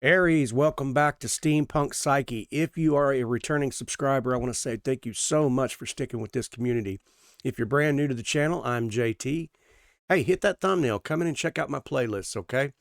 Aries, welcome back to Steampunk Psyche. If you are a returning subscriber, I want to say thank you so much for sticking with this community. If you're brand new to the channel, I'm JT. Hey, hit that thumbnail. Come in and check out my playlists, okay?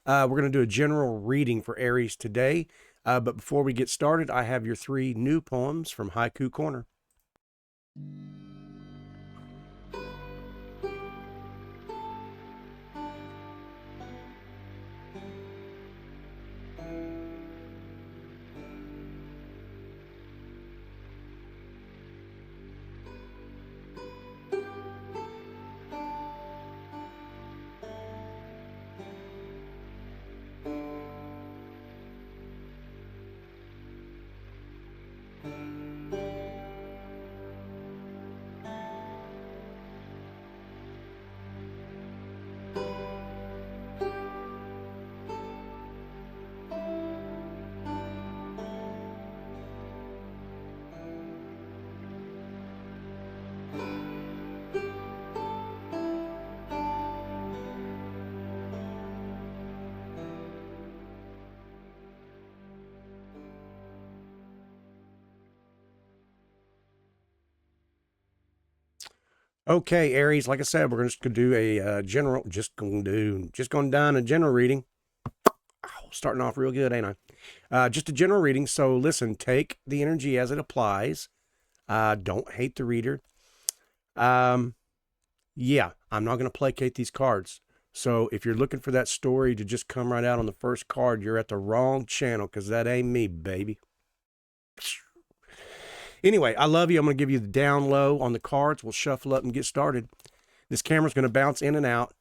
We're going to do a general reading for Aries today. But before we get started, I have your 3 new poems from Haiku Corner. Okay, Aries, like I said, we're just going to do a general, just going down a general reading. Oh, starting off real good, ain't I? Just a general reading. So listen, take the energy as it applies. Don't hate the reader. Yeah, I'm not going to placate these cards. So if you're looking for that story to just come right out on the first card, you're at the wrong channel, because that ain't me, baby. Anyway, I love you. I'm going to give you the down low on the cards. We'll shuffle up and get started. This camera's going to bounce in and out.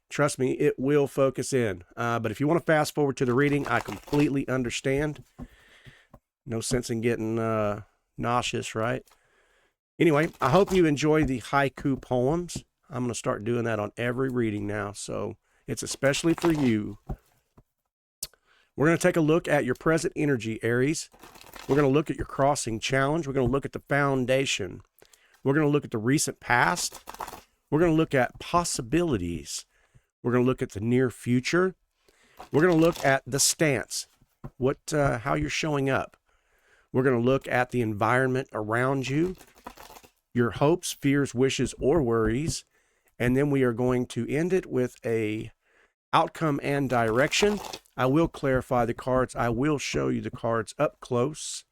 Trust me, it will focus in. But if you want to fast forward to the reading, I completely understand. No sense in getting nauseous, right? Anyway, I hope you enjoy the haiku poems. I'm going to start doing that on every reading now, so it's especially for you. We're going to take a look at your present energy, Aries. We're going to look at your crossing challenge. We're going to look at the foundation. We're going to look at the recent past. We're going to look at possibilities. We're going to look at the near future. We're going to look at the stance, how you're showing up. We're going to look at the environment around you, your hopes, fears, wishes, or worries. And then we are going to end it with a outcome and direction. I will clarify the cards. I will show you the cards up close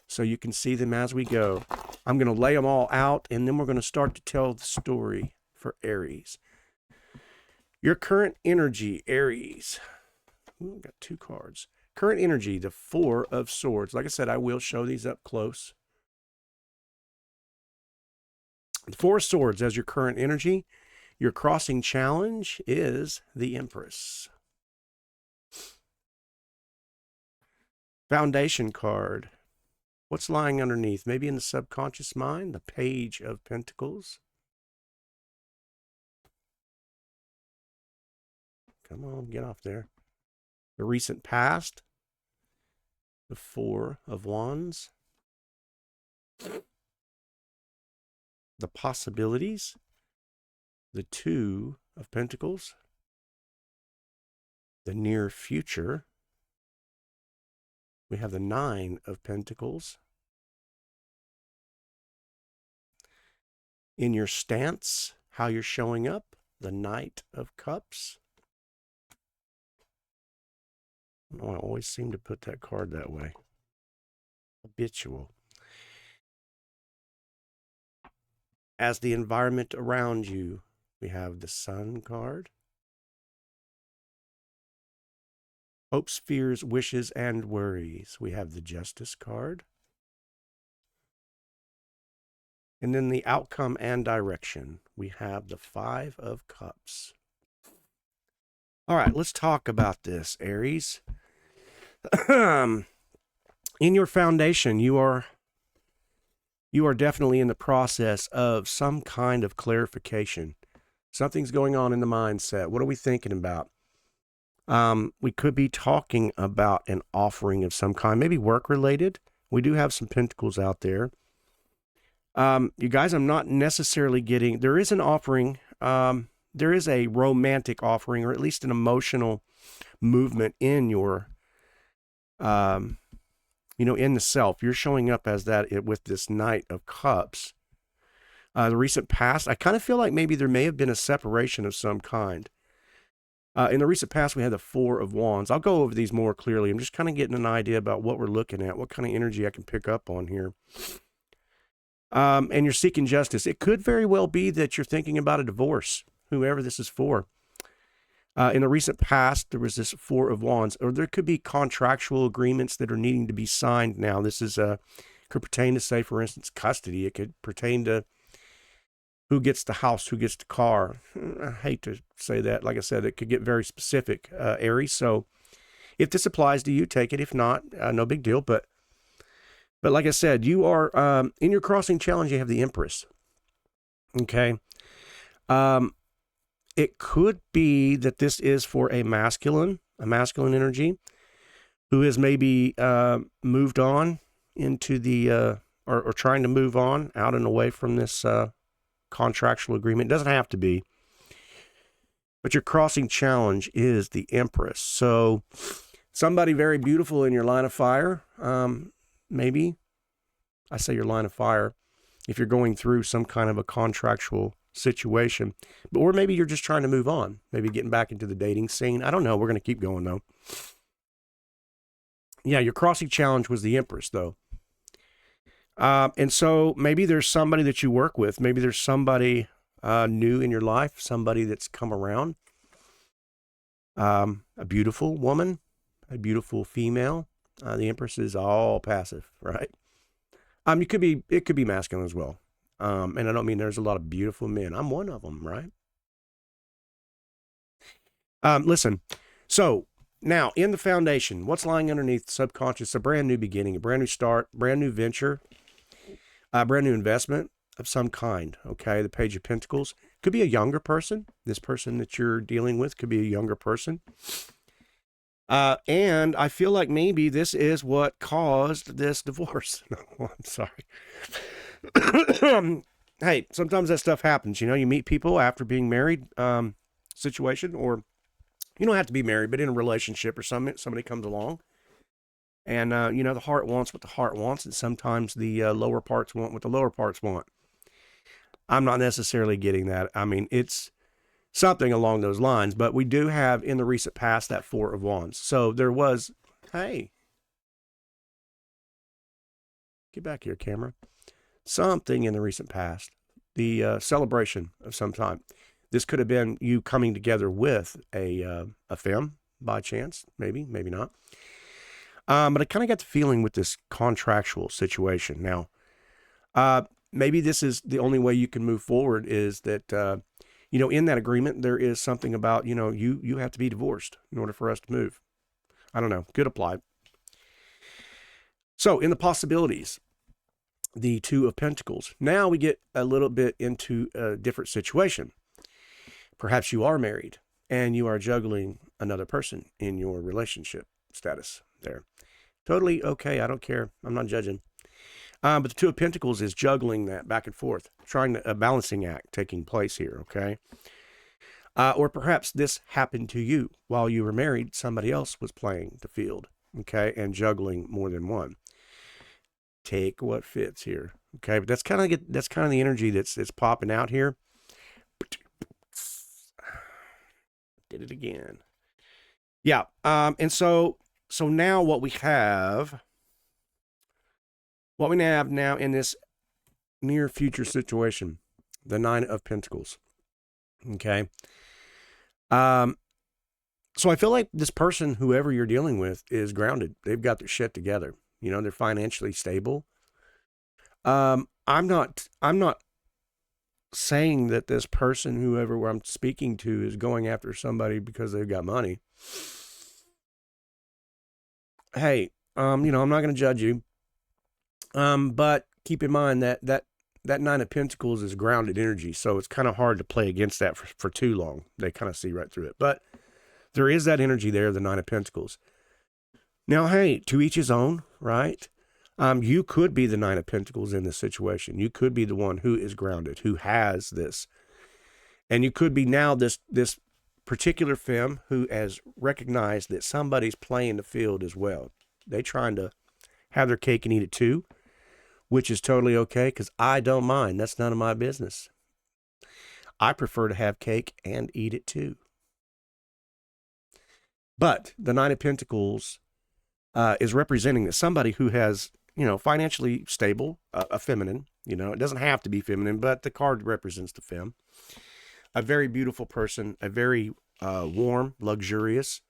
so you can see them as we go. I'm going to lay them all out, and then we're going to start to tell the story for Aries. Your current energy, Aries. Ooh, got 2 cards. Current energy, the 4 of Swords. Like I said, I will show these up close. The 4 of Swords as your current energy. Your crossing challenge is the Empress. Foundation card. What's lying underneath? Maybe in the subconscious mind, the Page of Pentacles. Come on, get off there. The recent past. The 4 of Wands. The possibilities. The 2 of Pentacles. The near future. We have the 9 of Pentacles. In your stance, how you're showing up, the Knight of Cups. I always seem to put that card that way. Habitual. As the environment around you, we have the Sun card. Hopes, fears, wishes, and worries. We have the Justice card. And then the outcome and direction. We have the 5 of Cups. All right, let's talk about this, Aries. In your foundation, you are definitely in the process of some kind of clarification. Something's going on in the mindset. What are we thinking about? We could be talking about an offering of some kind, maybe work-related. We do have some pentacles out there. You guys, I'm not necessarily getting, there is an offering, there is a romantic offering, or at least an emotional movement in your you know, in the self. You're showing up as that with this Knight of Cups. The recent past, I kind of feel like maybe there may have been a separation of some kind. In the recent past, we had the Four of Wands. I'll go over these more clearly. I'm just kind of getting an idea about what we're looking at, what kind of energy I can pick up on here. And you're seeking justice. It could very well be that you're thinking about a divorce, whoever this is for. In the recent past, there was this Four of Wands, or there could be contractual agreements that are needing to be signed now. This is could pertain to, say, for instance, custody. It could pertain to who gets the house, who gets the car. I hate to say that. Like I said, it could get very specific, Aries. So if this applies to you, take it. If not, no big deal. But like I said, you are, in your crossing challenge, you have the Empress. Okay. It could be that this is for a masculine energy who has maybe moved on into the, or trying to move on out and away from this contractual agreement. It doesn't have to be. But your crossing challenge is the Empress. So somebody very beautiful in your line of fire, maybe. I say your line of fire if you're going through some kind of a contractual situation. Or maybe you're just trying to move on. Maybe getting back into the dating scene. I don't know. We're going to keep going, though. Yeah, your crossing challenge was the Empress, though. And so maybe there's somebody that you work with. Maybe there's somebody new in your life, somebody that's come around. A beautiful woman, a beautiful female. The Empress is all passive, right? It could be masculine as well. And I don't mean there's a lot of beautiful men. I'm one of them, right? Listen, so now in the foundation, what's lying underneath the subconscious? A brand new beginning, a brand new start, brand new venture, a brand new investment of some kind. Okay. The Page of Pentacles could be a younger person. This person that you're dealing with could be a younger person. And I feel like maybe this is what caused this divorce. No, I'm sorry. Hey, sometimes that stuff happens. You know, you meet people after being married, situation, or you don't have to be married, but in a relationship or somebody comes along. And, you know, the heart wants what the heart wants, and sometimes the lower parts want what the lower parts want. I'm not necessarily getting that. I mean, it's something along those lines, but we do have in the recent past that Four of Wands. So there was, hey, get back here, camera. Something in the recent past, the celebration of some time. This could have been you coming together with a femme by chance, maybe not. But I kind of got the feeling with this contractual situation. Now, maybe this is the only way you can move forward is that, you know, in that agreement, there is something about, you know, you have to be divorced in order for us to move. I don't know. Could apply. So in the possibilities, the Two of Pentacles. Now we get a little bit into a different situation. Perhaps you are married and you are juggling another person in your relationship status there. Totally okay. I don't care. I'm not judging. But the Two of Pentacles is juggling that back and forth, trying to, a balancing act taking place here, okay? Or perhaps this happened to you while you were married. Somebody else was playing the field, okay, and juggling more than one. Take what fits here, okay? But that's kind of the energy that's popping out here. Did it again. Yeah. And so now what we have now in this near future situation, the Nine of Pentacles. Okay. So I feel like this person, whoever you're dealing with, is grounded. They've got their shit together. You know, they're financially stable. I'm not saying that this person, whoever I'm speaking to, is going after somebody because they've got money. Hey, you know, I'm not going to judge you. But keep in mind that Nine of Pentacles is grounded energy, so it's kind of hard to play against that for too long. They kind of see right through it. But there is that energy there, the Nine of Pentacles. Now, hey, to each his own, right? You could be the Nine of Pentacles in this situation. You could be the one who is grounded, who has this. And you could be now this particular femme who has recognized that somebody's playing the field as well. They trying to have their cake and eat it too, which is totally okay because I don't mind. That's none of my business. I prefer to have cake and eat it too. But the Nine of Pentacles is representing that somebody who has, financially stable, a feminine, it doesn't have to be feminine, but the card represents the femme. A very beautiful person, a very warm, luxurious.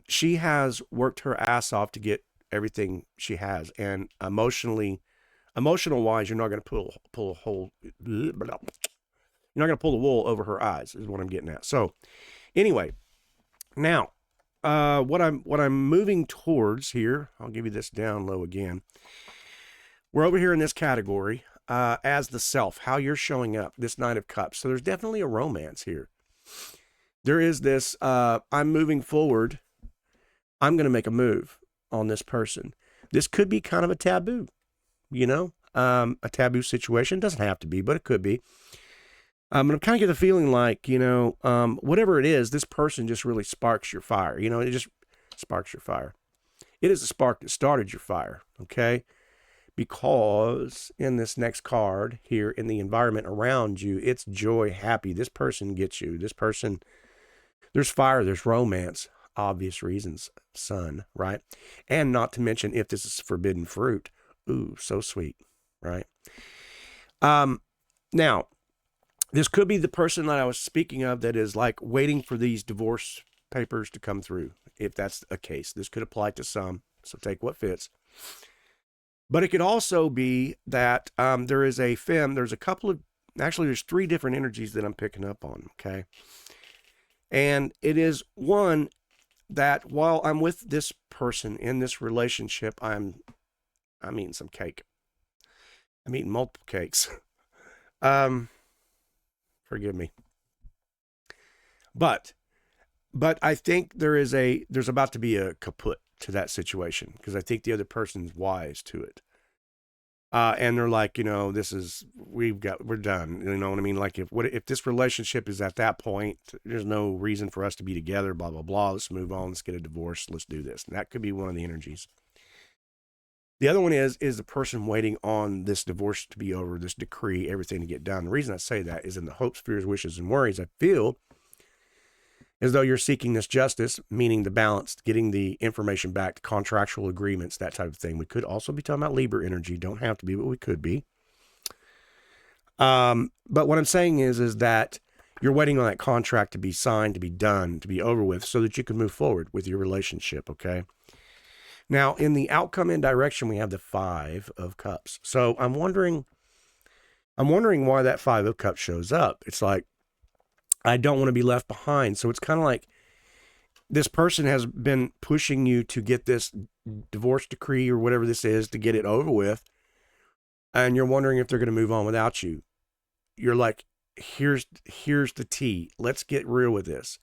She has worked her ass off to get everything she has. And emotional wise, you're not going to pull a hole. You're not going to pull the wool over her eyes is what I'm getting at. So anyway, now, what I'm moving towards here, I'll give you this down low again. We're over here in this category, as the self, how you're showing up, this Nine of Cups. So there's definitely a romance here. There is this, I'm moving forward. I'm going to make a move on this person. This could be kind of a taboo, a taboo situation. It doesn't have to be, but it could be. I'm kind of get the feeling like, whatever it is, this person just really sparks your fire. It just sparks your fire. It is a spark that started your fire, okay? Because in this next card here, in the environment around you, it's joy, happy. This person gets you. This person, there's fire, there's romance, obvious reasons, sun, right? And not to mention, if this is forbidden fruit, ooh, so sweet, right? Now, this could be the person that I was speaking of that is like waiting for these divorce papers to come through. If that's a case, this could apply to some. So take what fits. But it could also be that there is a femme. There's a couple of, actually there's 3 different energies that I'm picking up on. Okay. And it is one that while I'm with this person in this relationship, I'm eating some cake. I'm eating multiple cakes. Forgive me. But I think there's about to be a kaput to that situation because I think the other person's wise to it. And they're like, we're done. You know what I mean? Like if this relationship is at that point, there's no reason for us to be together, blah, blah, blah. Let's move on. Let's get a divorce. Let's do this. And that could be one of the energies. The other one is the person waiting on this divorce to be over, this decree, everything to get done. The reason I say that is in the hopes, fears, wishes, and worries, I feel as though you're seeking this justice, meaning the balance, getting the information back, contractual agreements, that type of thing. We could also be talking about Libra energy. Don't have to be, but we could be. But what I'm saying is that you're waiting on that contract to be signed, to be done, to be over with, so that you can move forward with your relationship, okay? Now, in the outcome and direction, we have the 5 of Cups. So I'm wondering why that 5 of Cups shows up. It's like, I don't want to be left behind. So it's kind of like this person has been pushing you to get this divorce decree or whatever this is to get it over with. And you're wondering if they're going to move on without you. You're like, here's the tea. Let's get real with this.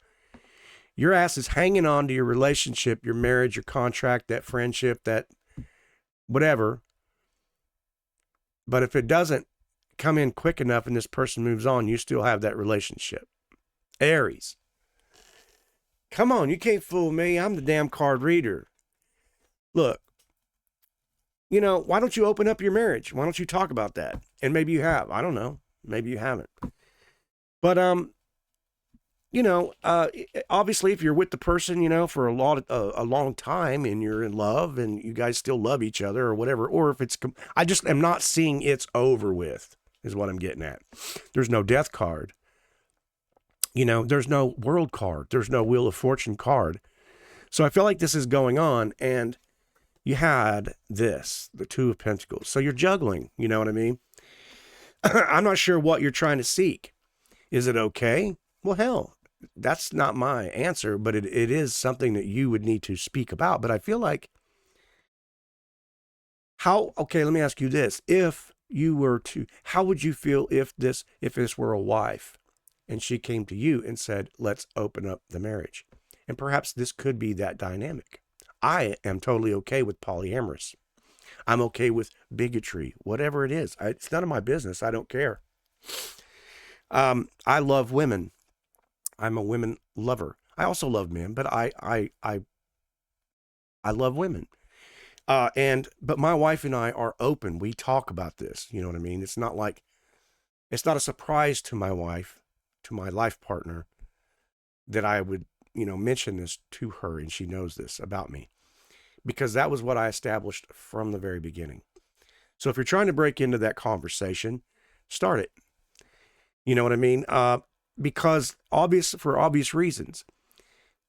Your ass is hanging on to your relationship, your marriage, your contract, that friendship, that whatever. But if it doesn't come in quick enough and this person moves on, you still have that relationship. Aries. Come on, you can't fool me. I'm the damn card reader. Look, why don't you open up your marriage? Why don't you talk about that? And maybe you have. I don't know. Maybe you haven't. But, obviously if you're with the person, for a long time and you're in love and you guys still love each other or whatever, or if it's, I just am not seeing it's over with is what I'm getting at. There's no death card. There's no world card. There's no Wheel of Fortune card. So I feel like this is going on and you had this, the 2 of Pentacles. So you're juggling, you know what I mean? I'm not sure what you're trying to seek. Is it okay? Well, hell, that's not my answer, but it is something that you would need to speak about. But I feel like okay, let me ask you this. If you were to, how would you feel if this were a wife and she came to you and said, let's open up the marriage? And perhaps this could be that dynamic. I am totally okay with polyamorous. I'm okay with bigotry, whatever it is. It's none of my business. I don't care. I love women. I'm a women lover. I also love men, but I I love women. But my wife and I are open. We talk about this. You know what I mean? It's not like, it's not a surprise to my wife, to my life partner, that I would, mention this to her, and she knows this about me, because that was what I established from the very beginning. So if you're trying to break into that conversation, start it. You know what I mean? Because for obvious reasons,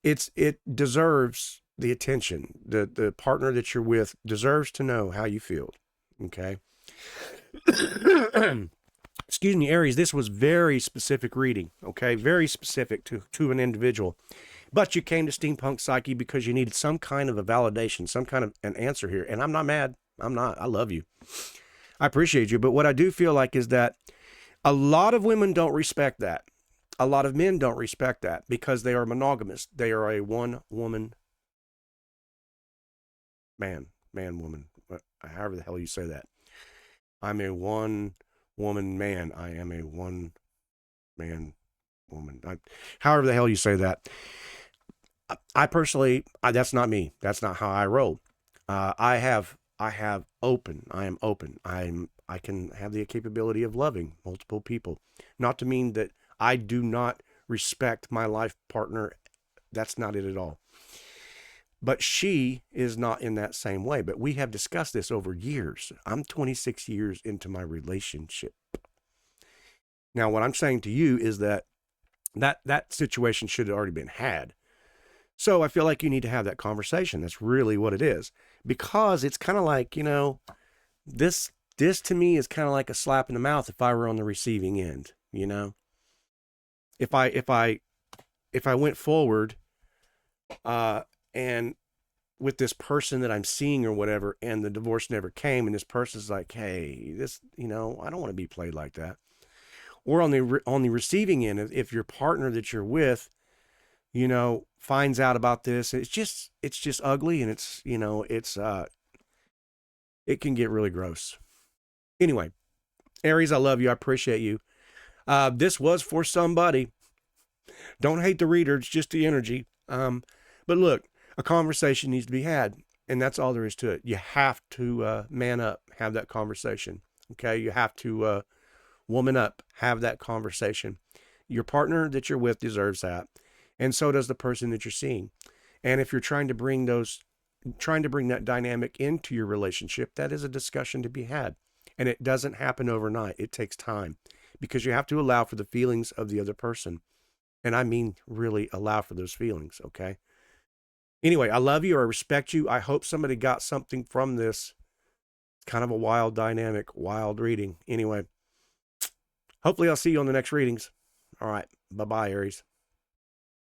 it deserves the attention. The partner that you're with deserves to know how you feel. Okay. Excuse me, Aries. This was very specific reading. Okay, very specific to an individual. But you came to Steampunk Psyche because you needed some kind of a validation, some kind of an answer here. And I'm not mad. I'm not. I love you. I appreciate you. But what I do feel like is that a lot of women don't respect that. A lot of men don't respect that because they are monogamous. They are a one-woman woman. However the hell you say that. I'm a one-woman man. I am a one-man woman. However the hell you say that. I personally, that's not me. That's not how I roll. I am open. I can have the capability of loving multiple people. Not to mean that I do not respect my life partner. That's not it at all. But she is not in that same way. But we have discussed this over years. I'm 26 years into my relationship. Now, what I'm saying to you is that situation should have already been had. So I feel like you need to have that conversation. That's really what it is. Because it's kind of like, this to me is kind of like a slap in the mouth if I were on the receiving end, If I went forward and with this person that I'm seeing or whatever, and the divorce never came, and this person's like, hey, this, I don't want to be played like that. Or on the receiving end, if your partner that you're with, finds out about this, it's just ugly, and it can get really gross. Anyway, Aries, I love you. I appreciate you. This was for somebody. Don't hate the reader. It's just the energy. But look, a conversation needs to be had, and that's all there is to it. You have to man up, have that conversation. Okay, you have to woman up, have that conversation. Your partner that you're with deserves that, and so does the person that you're seeing. And if you're trying to bring that dynamic into your relationship, that is a discussion to be had. And it doesn't happen overnight. It takes time because you have to allow for the feelings of the other person. And I mean, really allow for those feelings. Okay. Anyway, I love you. I respect you. I hope somebody got something from this. It's kind of a wild dynamic, wild reading. Anyway, hopefully I'll see you on the next readings. All right. Bye-bye, Aries.